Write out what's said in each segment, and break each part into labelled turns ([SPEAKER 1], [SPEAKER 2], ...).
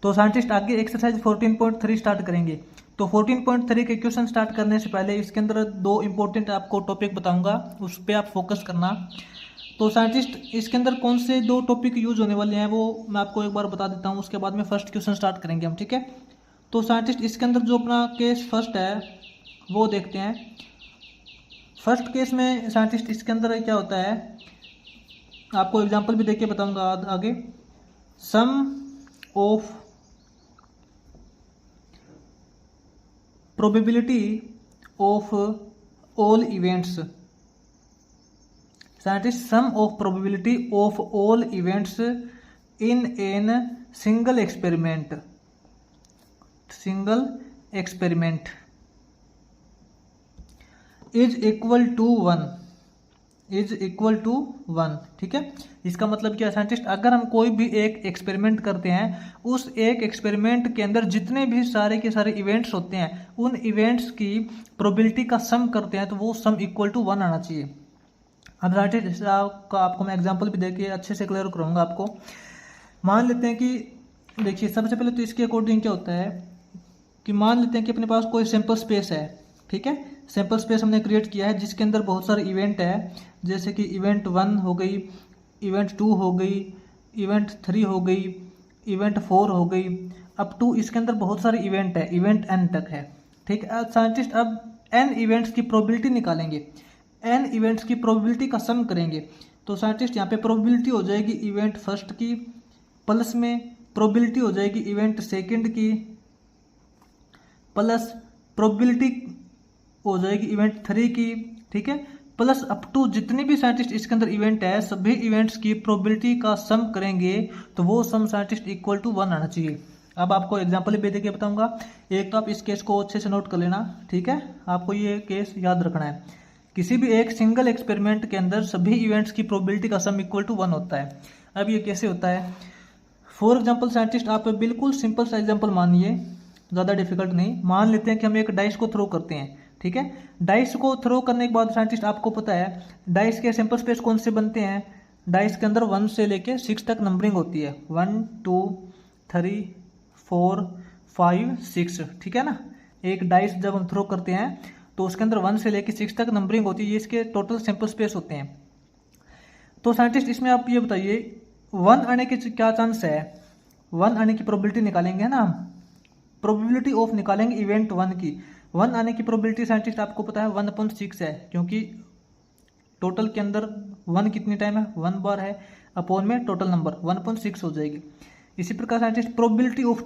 [SPEAKER 1] तो साइंटिस्ट आगे exercise 14.3 start करेंगे। तो 14.3 के क्वेश्चन स्टार्ट करने से पहले इसके अंदर दो इंपॉर्टेंट आपको टॉपिक बताऊंगा, उस पर आप फोकस करना। तो साइंटिस्ट इसके अंदर कौन से दो टॉपिक यूज होने वाले हैं वो मैं आपको एक बार बता देता हूँ, उसके बाद में फर्स्ट क्वेश्चन स्टार्ट करेंगे हम, ठीक है। तो साइंटिस्ट इसके अंदर जो अपना केस फर्स्ट है वो देखते हैं। फर्स्ट केस में साइंटिस्ट इसके अंदर क्या होता है, आपको एग्जांपल भी देके बताऊंगा आगे। Sum of probability of all events, scientist sum of probability of all events in an single experiment is equal to 1, ठीक है। इसका मतलब क्या है साइंटिस्ट, अगर हम कोई भी एक एक्सपेरिमेंट करते हैं, उस एक एक्सपेरिमेंट के अंदर जितने भी सारे के सारे इवेंट्स होते हैं, उन इवेंट्स की प्रोबेबिलिटी का सम करते हैं, तो वो सम इक्वल टू 1 आना चाहिए। अब साइंटिस्ट का आपको मैं एग्जांपल भी देके अच्छे से क्लियर कराऊंगा आपको। मान लेते हैं कि देखिए, सबसे पहले तो इसके अकॉर्डिंग क्या होता है कि मान लेते हैं कि अपने पास कोई सैंपल स्पेस है, ठीक है। सैंपल स्पेस हमने क्रिएट किया है जिसके अंदर बहुत सारे इवेंट है, जैसे कि इवेंट 1 हो गई, इवेंट 2 हो गई, इवेंट 3 हो गई, इवेंट 4 हो गई, अप टू इसके अंदर बहुत सारे इवेंट है, इवेंट n तक है, ठीक है। साइंटिस्ट अब n इवेंट्स की प्रोबेबिलिटी निकालेंगे, n इवेंट्स की प्रोबेबिलिटी का सम करेंगे। तो साइंटिस्ट यहाँ पे प्रोबेबिलिटी हो जाएगी इवेंट फर्स्ट की, प्लस में प्रोबेबिलिटी हो जाएगी इवेंट सेकंड की, प्लस प्रोबेबिलिटी हो जाएगी इवेंट 3 की, ठीक है, प्लस अप टू जितने भी साइंटिस्ट इसके अंदर इवेंट है, सभी इवेंट्स की प्रोबेबिलिटी का सम करेंगे, तो वो सम साइंटिस्ट इक्वल टू 1 आना चाहिए। अब आपको एग्जांपल भी देके बताऊंगा। एक तो आप इस केस को अच्छे से नोट कर लेना, ठीक है, आपको ये केस याद रखना है। किसी भी एक सिंगल एक्सपेरिमेंट के अंदर सभी इवेंट्स की प्रोबेबिलिटी का सम इक्वल टू 1 होता है। अब ये कैसे होता है, फॉर एग्जाम्पल साइंटिस्ट आप बिल्कुल सिंपल सा एग्जाम्पल मानिए, ज़्यादा डिफिकल्ट नहीं। मान लेते हैं कि हम एक डाइस को थ्रो करते हैं, ठीक है। डाइस को थ्रो करने के बाद साइंटिस्ट आपको पता है डाइस के सैंपल स्पेस कौन से बनते हैं, डाइस के अंदर 1 से लेके 6 तक नंबरिंग होती है, 1 2 3 4 5 6, ठीक है ना। एक डाइस जब हम थ्रो करते हैं तो उसके अंदर 1 से लेके 6 तक नंबरिंग होती है, ये इसके टोटल सैंपल स्पेस होते हैं। तो साइंटिस्ट इसमें आप ये बताइए 1 आने के क्या चांस है, 1 आने की प्रोबेबिलिटी निकालेंगे ना हम, प्रोबेबिलिटी ऑफ निकालेंगे इवेंट 1 की। 1 आने की प्रोबेबिलिटी साइंटिस्ट आपको पता है 1/6 है, क्योंकि टोटल के अंदर 1 कितनी टाइम है, 1 बार है, अपॉन में टोटल नंबर 1/6 हो जाएगी। इसी प्रकार साइंटिस्ट प्रोबेबिलिटी ऑफ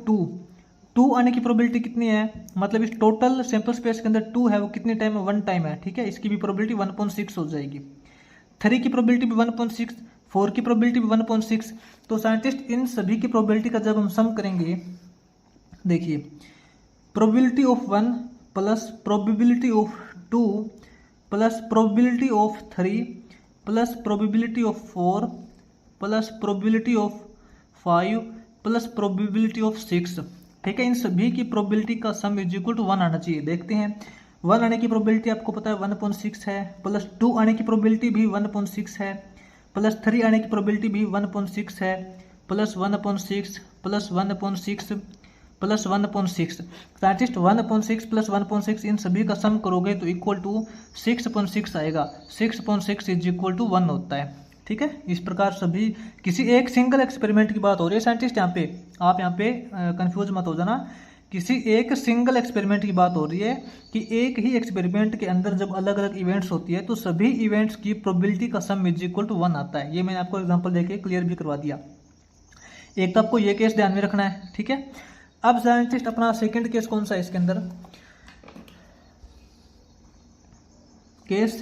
[SPEAKER 1] 2 आने की प्रोबेबिलिटी कितनी है, मतलब इस टोटल सैंपल स्पेस के अंदर 2 है, वो कितनी टाइम है, 1 टाइम है, ठीक है। इसकी भी प्रोबेबिलिटी 1/6 हो जाएगी। 3 की प्रोबेबिलिटी भी 1/6, 4 की प्रोबेबिलिटी भी 1/6। तो साइंटिस्ट इन सभी की प्रोबेबिलिटी का जब हम सम करेंगे, देखिए probability of 1 plus probability of 2 plus probability of 3 plus probability of 4 plus probability of 5 plus probability of 6, ठीक है। इन सभी की प्रोबेबिलिटी का सम इज इक्वल टू 1 आना चाहिए। देखते हैं, 1 आने की प्रोबेबिलिटी आपको पता है 1/6 है, प्लस 2 आने की प्रोबेबिलिटी भी 1/6 है, प्लस 3 आने की प्रोबेबिलिटी भी 1/6 है, plus 1/6 plus 1/6 plus 1/6। Scientist 1/6 plus 1/6 इन सभी का सम करोगे तो इक्वल टू 6/6 आएगा। 6/6 इज इक्वल टू 1 होता है, ठीक है। इस प्रकार सभी किसी एक सिंगल एक्सपेरिमेंट की बात हो रही है साइंटिस्ट, यहाँ पे आप यहाँ पे कंफ्यूज मत हो जाना। किसी एक सिंगल एक्सपेरिमेंट की बात हो रही है कि एक ही एक्सपेरिमेंट के अंदर जब अलग अलग इवेंट्स होती है तो सभी इवेंट्स की प्रोबेबिलिटी का सम इज इक्वल टू 1 आता है। ये मैंने आपको एग्जांपल देके क्लियर भी करवा दिया। एक तो आपको ये केस ध्यान में रखना है, ठीक है। अब साइंटिस्ट अपना सेकंड केस कौन सा है इसके अंदर, केस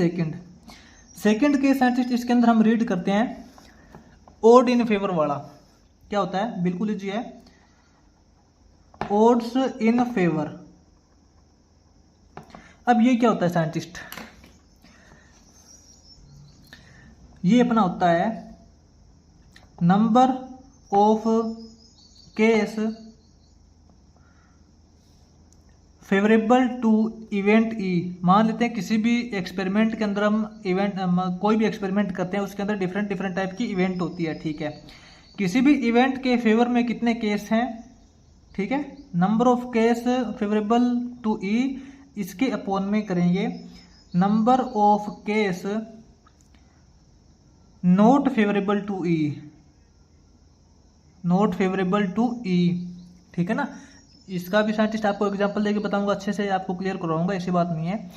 [SPEAKER 1] सेकंड केस साइंटिस्ट इसके अंदर हम रीड करते हैं ओड इन फेवर वाला। क्या होता है, बिल्कुल इजी है, ओड्स इन फेवर। अब ये क्या होता है साइंटिस्ट, ये अपना होता है number of case favourable to event E. मान लेते हैं किसी भी एक्सपेरिमेंट के अंदर हम कोई भी एक्सपेरिमेंट करते हैं, उसके अंदर डिफरेंट टाइप की इवेंट होती है, ठीक है। किसी भी इवेंट के फेवर में कितने केस हैं, ठीक है, number of case favourable to E, इसके अपॉन में करेंगे number of case not favourable to E, not favourable to E, ठीक है ना। इसका भी साइंटिस्ट आपको एग्जांपल देके बताऊंगा, अच्छे से आपको क्लियर करवाऊंगा, ऐसी बात नहीं है।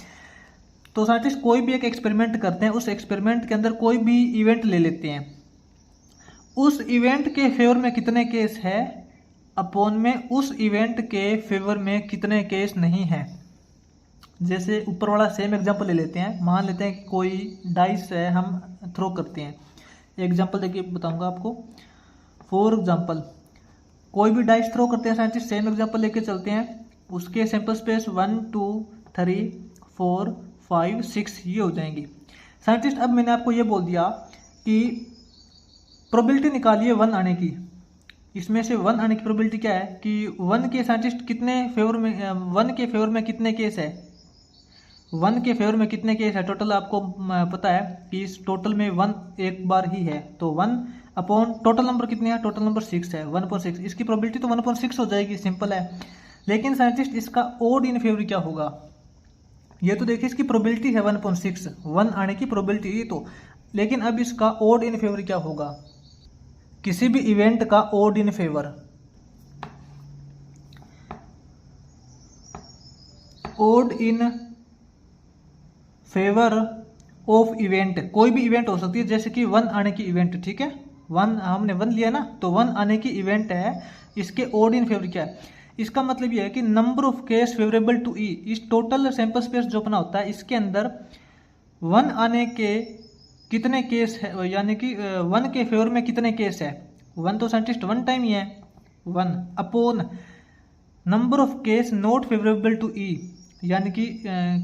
[SPEAKER 1] तो साइंटिस्ट कोई भी एक एक्सपेरिमेंट करते हैं, उस एक्सपेरिमेंट के अंदर कोई भी इवेंट ले लेते हैं, उस इवेंट के फेवर में कितने केस है अपॉन में उस इवेंट के फेवर में कितने केस नहीं है। जैसे ऊपर वाला सेम एग्जांपल ले लेते हैं, मान लेते हैं कि कोई डाइस है, हम थ्रो करते हैं। एग्जांपल देखिए बताऊंगा आपको। फॉर एग्जांपल कोई भी डाइस थ्रो करते हैं साइंटिस्ट, सेम एग्जांपल लेके चलते हैं, उसके सैंपल स्पेस 1 2 3 4 5 6 ये हो जाएंगी। साइंटिस्ट अब मैंने आपको ये बोल दिया कि प्रोबेबिलिटी निकालिए 1 आने की। इसमें से 1 आने की प्रोबेबिलिटी क्या है कि 1 के साइंटिस्ट कितने फेवर में, 1 के फेवर में कितने केस है, 1 के फेवर में कितने केस है। टोटल आपको पता है कि इस टोटल में 1 एक बार ही है, तो 1 अपॉन टोटल नंबर कितने हैं, टोटल नंबर 6 है, 1/6। इसकी प्रोबेबिलिटी तो 1/6 हो जाएगी, सिंपल है। लेकिन साइंटिस्ट इसका ओड इन फेवर क्या होगा, ये तो देखिए इसकी प्रोबेबिलिटी है 1/6, 1 आने की प्रोबेबिलिटी ये तो। लेकिन अब इसका ओड इन फेवर क्या होगा, किसी भी इवेंट का odd in favour, odd in favour of event, कोई भी इवेंट हो सकती है, जैसे कि 1 आने की इवेंट, ठीक है, 1 हमने 1 लिया ना, तो 1 आने की इवेंट है, इसके ओड इन फेवर क्या है। इसका मतलब यह है कि number of case favourable to E, इस टोटल सैंपल स्पेस जो अपना होता है इसके अंदर 1 आने के कितने केस है, यानी कि 1 के फेवर में कितने केस है। 1 तो साइंटिस्ट 1 टाइम ही है, 1 upon number of case not favourable to E, यानी कि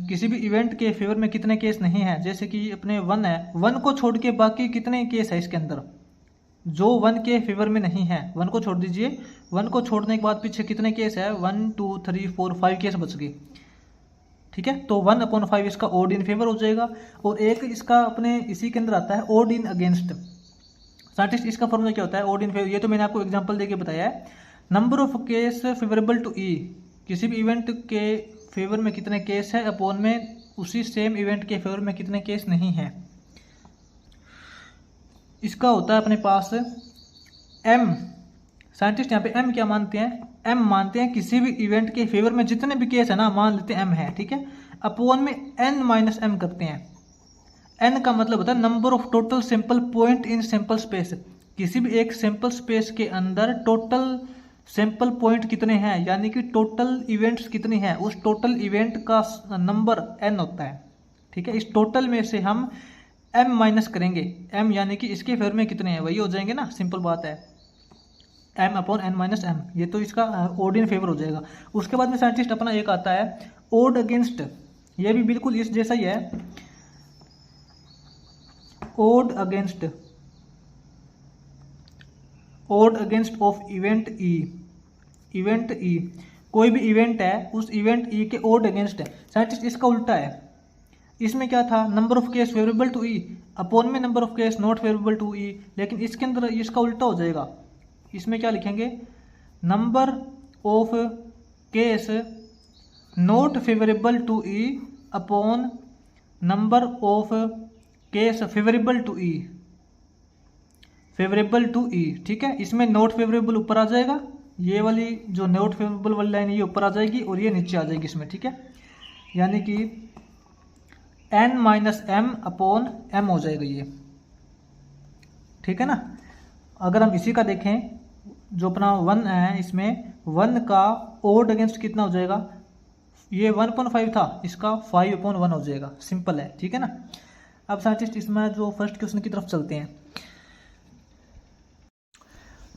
[SPEAKER 1] किसी भी इवेंट के फेवर में कितने केस नहीं है। जैसे कि अपने 1 है, 1 को छोड़ के बाकी कितने केस है इसके अंदर जो 1 के फेवर में नहीं है। 1 को छोड़ दीजिए, 1 को छोड़ने के बाद पीछे कितने केस है, 1 2 3 4 5 केस बच गए, ठीक है। तो 1/5 इसका ओड इन फेवर हो जाएगा। और एक इसका अपने इसी के अंदर आता है ओड इन अगेंस्ट। साइंटिस्ट इसका फॉर्मूला क्या होता है, ओड इन फेवर, ये तो मैंने आपको एग्जांपल देके बताया है। Number of case favourable to E, किसी भी इवेंट के फेवर में कितने केस है अपॉन में उसी सेम इवेंट के फेवर में कितने केस नहीं है। इसका होता है अपने पास एम। साइंटिस्ट यहाँ पे एम क्या मानते हैं, एम मानते हैं किसी भी इवेंट के फेवर में जितने भी केस है ना, मान लेते हैं एम है, ठीक है, अपॉन में एन माइनस एम करते हैं। एन का मतलब होता है number of total sample point in sample space, किसी भी एक सैंपल स्पेस के अंदर टोटल सैंपल पॉइंट कितने हैं, यानी कि टोटल इवेंट्स कितने हैं, उस टोटल इवेंट का नंबर एन होता है, ठीक है। इस टोटल में से हम एम माइनस करेंगे, एम यानी कि इसके फेवर में कितने हैं वही हो जाएंगे ना, सिंपल बात है, M upon N minus M, ये तो इसका ओड इन फेवर हो जाएगा। उसके बाद में साइंटिस्ट अपना एक आता है ओड अगेंस्ट, ये भी बिल्कुल इस जैसा ही है, odd against, odd against of event E, event E, कोई भी इवेंट है उस इवेंट ई के ओड अगेंस्ट है। साइंटिस्ट इसका उल्टा है, इसमें क्या था, number of case favourable to E upon में number of case not favourable to E, लेकिन इसके अंदर इसका उल्टा हो जाएगा। इसमें क्या लिखेंगे, number of case not favourable to E upon number of case favourable to E, favourable to E, ठीक है। इसमें नॉट फेवरेबल ऊपर आ जाएगा, ये वाली जो नॉट फेवरेबल वाली लाइन ये ऊपर आ जाएगी और ये नीचे आ जाएगी इसमें, ठीक है, यानी कि N minus M upon M हो जाएगा ये, ठीक है ना। अगर हम इसी का देखें जो अपना 1 है, इसमें 1 का ओड अगेंस्ट कितना हो जाएगा, ये 1/5 था, इसका 5/1 हो जाएगा, सिंपल है, ठीक है ना। अब साइंटिस्ट इसमें जो फर्स्ट क्वेश्चन की तरफ चलते हैं,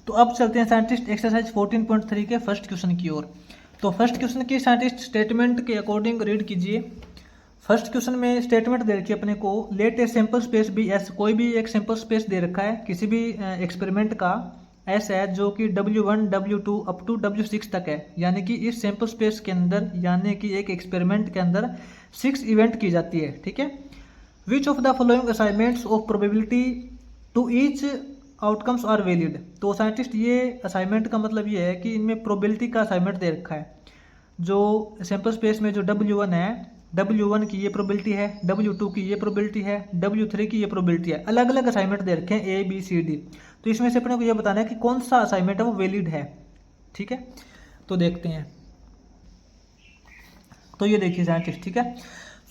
[SPEAKER 1] तो अब चलते हैं साइंटिस्ट एक्सरसाइज 14.3 के फर्स्ट क्वेश्चन की ओर। तो फर्स्ट क्वेश्चन की साइंटिस्ट स्टेटमेंट के अकॉर्डिंग रीड कीजिए। फर्स्ट क्वेश्चन में स्टेटमेंट दे रखी है अपने को, let a sample space be S, कोई भी एक सैंपल स्पेस दे रखा है किसी भी एक्सपेरिमेंट का, एस है जो कि W1 W2 up to W6 तक है, यानी कि इस सैंपल स्पेस के अंदर, यानी कि एक एक्सपेरिमेंट के अंदर 6 इवेंट की जाती है, ठीक है। Which of the following assignments of probability to each outcomes are valid. तो साइंटिस्ट ये असाइनमेंट का मतलब ये है कि इनमें प्रोबेबिलिटी का असाइनमेंट दे रखा है। जो सैंपल स्पेस में जो W1 है, W1 की ये प्रोबेबिलिटी है, W2 की ये प्रोबेबिलिटी है, W3 की ये प्रोबेबिलिटी है। अलग अलग असाइनमेंट दे रखे हैं A B C D। तो इसमें से अपने को ये बताना है कि कौन सा असाइनमेंट है वो वैलिड है। ठीक है, तो देखते हैं। तो ये देखिए साइंटिस्ट, ठीक है,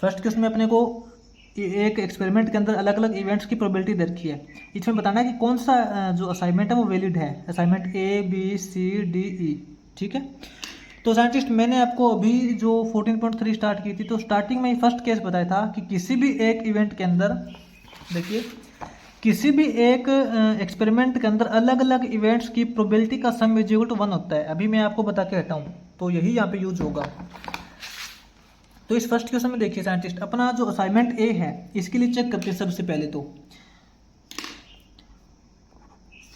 [SPEAKER 1] फर्स्ट क्वेश्चन में अपने को एक एक्सपेरिमेंट के अंदर अलग अलग इवेंट्स की प्रोबेबिलिटी दे रखी है। इसमें बताना है कि कौन सा जो असाइनमेंट है वो वैलिड है, assignment A B C D E। ठीक है, तो साइंटिस्ट मैंने आपको अभी जो 14.3 स्टार्ट की थी, तो स्टार्टिंग में फर्स्ट केस बताया था कि किसी भी एक इवेंट के अंदर, देखिए, किसी भी एक एक्सपेरिमेंट के अंदर अलग अलग इवेंट्स की प्रोबेबिलिटी का सम इज इक्वल टू 1 होता है। अभी मैं आपको बता के हटाऊं तो यही यहाँ पे यूज होगा। तो इस फर्स्ट क्वेश्चन में देखिए साइंटिस्ट, अपना जो असाइनमेंट ए है इसके लिए चेक करते हैं सबसे पहले। तो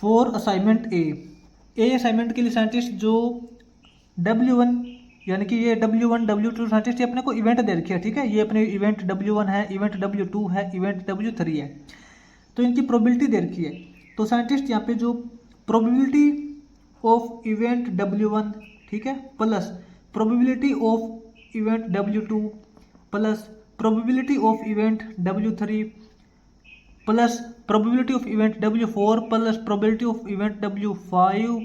[SPEAKER 1] फॉर असाइनमेंट ए असाइनमेंट के लिए साइंटिस्ट जो W1 यानी कि ये W1 W2 साइंटिस्ट ये अपने को इवेंट दे रखी है। ठीक है, ये अपने इवेंट W1 है, इवेंट W2 है, इवेंट W3 है। तो इनकी प्रोबेबिलिटी दे रखी है। तो साइंटिस्ट यहाँ पे जो प्रोबेबिलिटी ऑफ इवेंट W1, ठीक है, plus probability of event W2 plus probability of event W3 plus probability of event W4 plus probability of event W5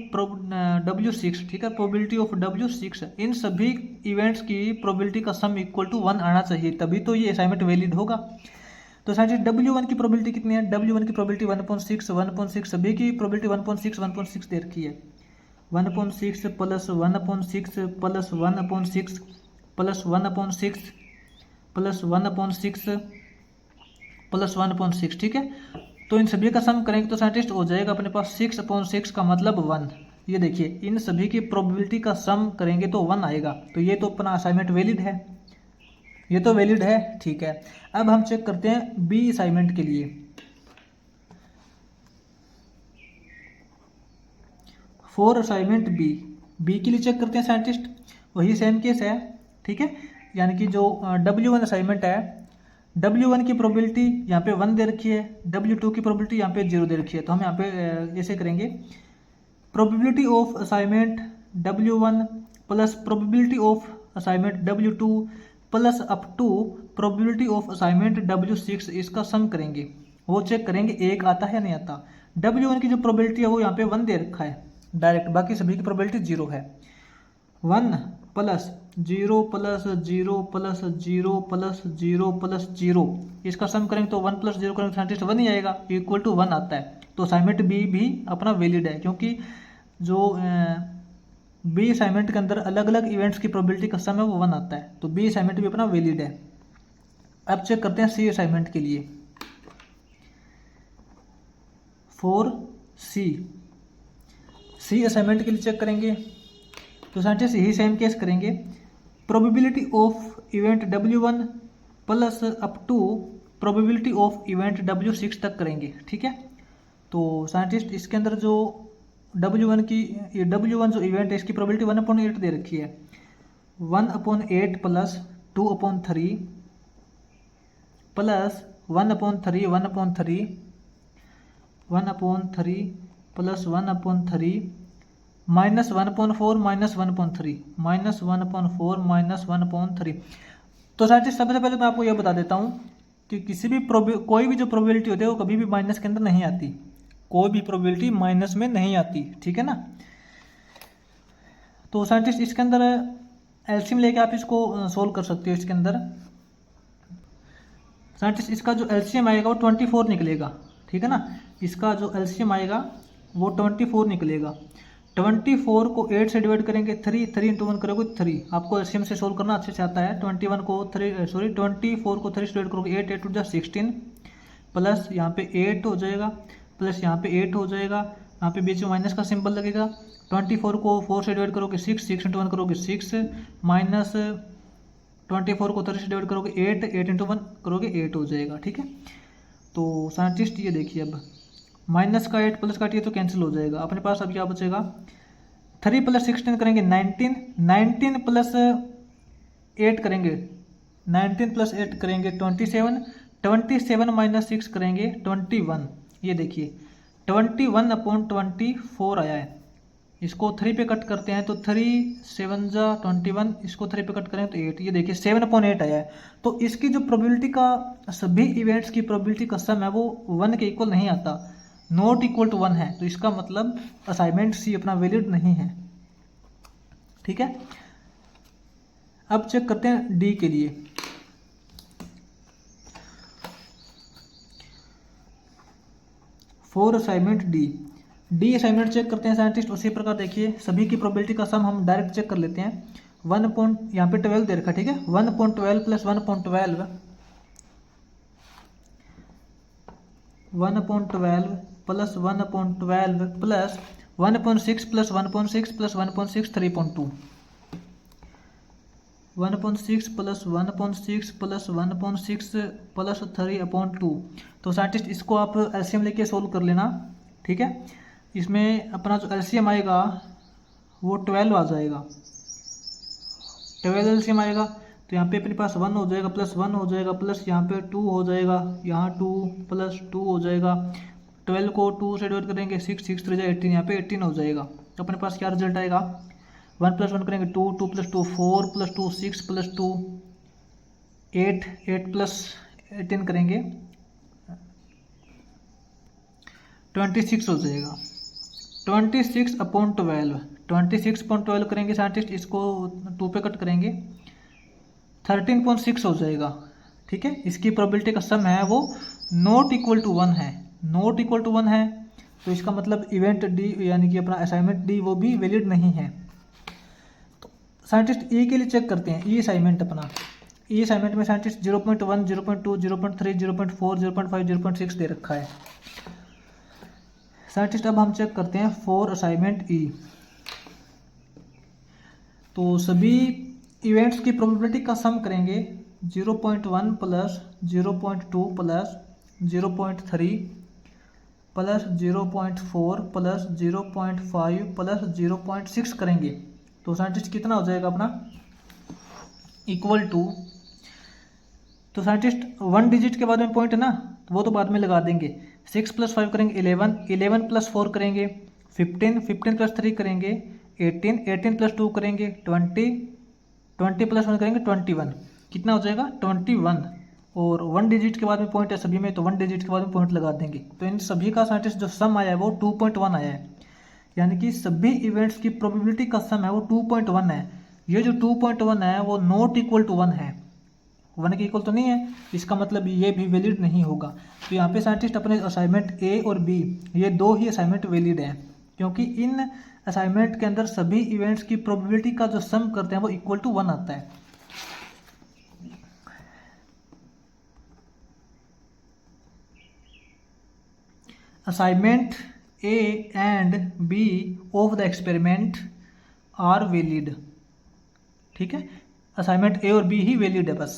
[SPEAKER 1] W6, ठीक है, प्रोबेबिलिटी ऑफ W6, इन सभी इवेंट्स की प्रोबेबिलिटी का सम इक्वल टू 1 आना चाहिए, तभी तो ये असाइनमेंट वैलिड होगा। तो साइंटिस्ट W1 की प्रोबेबिलिटी कितनी है? W1 की प्रोबेबिलिटी 1.6 सभी की प्रोबेबिलिटी 1.6 दे रखी है। 1.6 plus 1.6 plus 1.6 plus 1/6 plus 1/6 plus 1/6, ठीक है। तो इन सभी का सम करेंगे तो साइंटिस्ट हो जाएगा अपने पास 6/6 का मतलब 1। ये देखिए, इन सभी की प्रोबेबिलिटी का सम करेंगे तो 1 आएगा। तो ये तो अपना असाइनमेंट वैलिड है, ये तो वैलिड है। ठीक है, अब हम चेक करते हैं बी असाइनमेंट के लिए। फॉर असाइनमेंट बी के लिए चेक करते हैं साइंटिस्ट, वही सेम केस है। ठीक है, यानी कि जो W1 असाइनमेंट है, W1 की प्रोबेबिलिटी यहाँ पे 1 दे रखी है, W2 की प्रोबेबिलिटी यहाँ पे 0 दे रखी है। तो हम यहाँ पे ऐसे करेंगे, probability of assignment W1 plus probability of assignment W2 plus up to probability of assignment W6, इसका सम करेंगे, वो चेक करेंगे एक आता है या नहीं आता। W1 की जो प्रोबेबिलिटी है वो यहाँ पे 1 दे रखा है डायरेक्ट, बाकी सभी की प्रोबेबिलिटी 0 है। 1 plus 0 plus 0 plus 0 plus 0 plus 0, इसका सम करेंगे तो 1 प्लस 0 करेंगे साइंटिस्ट 1 ही आएगा, इक्वल टू 1 आता है। तो असाइनमेंट बी भी अपना वैलिड है, क्योंकि जो बी असाइनमेंट के अंदर अलग अलग इवेंट्स की प्रोबेबिलिटी का सम है वो 1 आता है। तो बी असाइनमेंट भी अपना वैलिड है। अब चेक करते हैं सी असाइनमेंट के लिए। फॉर सी असाइनमेंट के लिए चेक करेंगे तो साइंटिस्ट यही सेम केस करेंगे, probability of event W1 plus up to probability of event W6 तक करेंगे। ठीक है, तो साइंटिस्ट इसके अंदर जो W1 जो इवेंट है इसकी प्रोबेबिलिटी 1/8 दे रखी है। 1/8 plus 2/3 plus 1/3 1/3 plus 1/3 minus 1/4 minus 1/3 minus 1/4 minus 1/3। तो साइंटिस्ट सबसे पहले मैं आपको यह बता देता हूँ कि किसी भी कोई भी जो प्रोबेबिलिटी होती है वो कभी भी माइनस के अंदर नहीं आती, कोई भी प्रोबेबिलिटी माइनस में नहीं आती। ठीक है ना। तो साइंटिस्ट इसके अंदर एलसीएम लेके आप इसको सोल्व कर सकते हो। इसके अंदर साइंटिस्ट इसका जो एलसीएम आएगा वो 24 निकलेगा। ठीक है ना, इसका जो एलसीएम आएगा वो 24 निकलेगा। 24 को 8 से डिवाइड करेंगे, 3 × 1 करोगे 3, आपको एलसीएम से सोल्व करना अच्छे से आता है। 24 को 3 से डिवाइड करोगे 8 8 × 16 प्लस यहाँ पे 8 हो जाएगा, प्लस यहाँ पे 8 हो जाएगा, यहाँ पे बीच में माइनस का सिंबल लगेगा। 24 को 4 से डिवाइड करोगे 6 6 × 1 करोगे 6 माइनस 24 को 3 से डिवाइड करोगे 8 8 × 1 करोगे 8 हो जाएगा। ठीक है, तो साइंटिस्ट ये देखिए, अब माइनस का 8 प्लस का 8 तो कैंसिल हो जाएगा। अपने पास अब क्या बचेगा, 3 + 16 करेंगे 19, 19 प्लस 8 करेंगे 19 प्लस 8 करेंगे 27, 27 माइनस 6 करेंगे 21। ये देखिए 21/24 आया है। इसको 3 पे कट करते हैं तो 3 7 जा 21, इसको 3 पे कट करें तो 8, ये देखिए 7/8 आया है। तो इसकी जो प्रोबेबिलिटी का, सभी इवेंट्स की प्रोबेबिलिटी का सम है वो 1 के इक्वल नहीं आता, नॉट इक्वल टू 1 है। तो इसका मतलब असाइनमेंट सी अपना वैलिड नहीं है। ठीक है, अब चेक करते हैं डी के लिए। For assignment D assignment check करते हैं साइंटिस्ट। उसी प्रकार देखिए सभी की प्रोबेबिलिटी का सम हम डायरेक्ट चेक कर लेते हैं। 1 यहाँ पे 12 दे रखा है, ठीक है। 1.12 plus 1.12 1.12 plus 1.12 plus 1.6 plus 1.6 plus 1.6 3.2, 1.6 plus 1.6 plus 1.6 plus 3/2। तो साइंटिस्ट इसको आप एलसीएम लेके सोल्व कर लेना, ठीक है। इसमें अपना जो एलसीएम आएगा वो 12 आ जाएगा, 12 एलसीएम आएगा। तो यहाँ पे अपने पास 1 हो जाएगा, प्लस 1 हो जाएगा, प्लस यहाँ पे 2 हो जाएगा, यहाँ 2 प्लस 2 हो जाएगा। 12 को 2 से डिवाइड करेंगे 6 6 3 18, यहाँ पे 18 हो जाएगा। तो अपने पास क्या रिजल्ट आएगा, 1 प्लस 1 करेंगे 2, 2 प्लस 2 4 प्लस 2 6 प्लस 2 8, 8 प्लस 18 करेंगे 26 हो जाएगा। 26/12, 26/12 करेंगे साइंटिस्ट, इसको 2 पे कट करेंगे 13.6 हो जाएगा, ठीक है। इसकी प्रोबेबिलिटी का सम है वो नॉट इक्वल टू 1 है, नॉट इक्वल टू 1 है। तो इसका मतलब इवेंट डी यानी कि अपना असाइनमेंट डी वो भी वैलिड नहीं है। तो साइंटिस्ट ई के लिए चेक करते हैं। ई असाइनमेंट अपना, ई असाइनमेंट में साइंटिस्ट 0.1 0.2 0.3 0.4 0.5 0.6 दे रखा है साइंटिस्ट। अब हम चेक करते हैं फॉर असाइनमेंट ई। तो सभी इवेंट्स की प्रोबेबिलिटी का सम करेंगे 0.1 plus 0.2 plus 0.3 plus 0.4 plus 0.5 plus 0.6 करेंगे। तो साइंटिस्ट कितना हो जाएगा अपना, इक्वल टू। तो साइंटिस्ट 1 डिजिट के बाद में पॉइंट है ना, वो तो बाद में लगा देंगे। 6 प्लस 5 करेंगे 11, 11 प्लस 4 करेंगे 15, 15 प्लस 3 करेंगे 18, 18 प्लस 2 करेंगे 20, 20 प्लस 1 करेंगे 21। कितना हो जाएगा 21। और 1 डिजिट के बाद में पॉइंट है सभी में, तो 1 डिजिट के बाद में पॉइंट लगा देंगे। तो इन सभी का साइंटिस्ट जो सम आया है वो 2.1 आया है, यानी कि सभी इवेंट्स की प्रोबेबिलिटी का सम है वो 2.1 है। ये जो 2.1 है वो नॉट इक्वल टू 1 है, 1 के इक्वल तो नहीं है। इसका मतलब ये भी वैलिड नहीं होगा। तो यहाँ पे साइंटिस्ट अपने असाइनमेंट ए और बी, ये दो ही असाइनमेंट वैलिड हैं, क्योंकि इन असाइनमेंट के अंदर सभी इवेंट्स की प्रोबेबिलिटी का जो सम करते हैं वो इक्वल टू 1 आता है। Assignment A and B of the experiment are valid, ठीक है। असाइनमेंट ए और बी ही वैलिड है बस।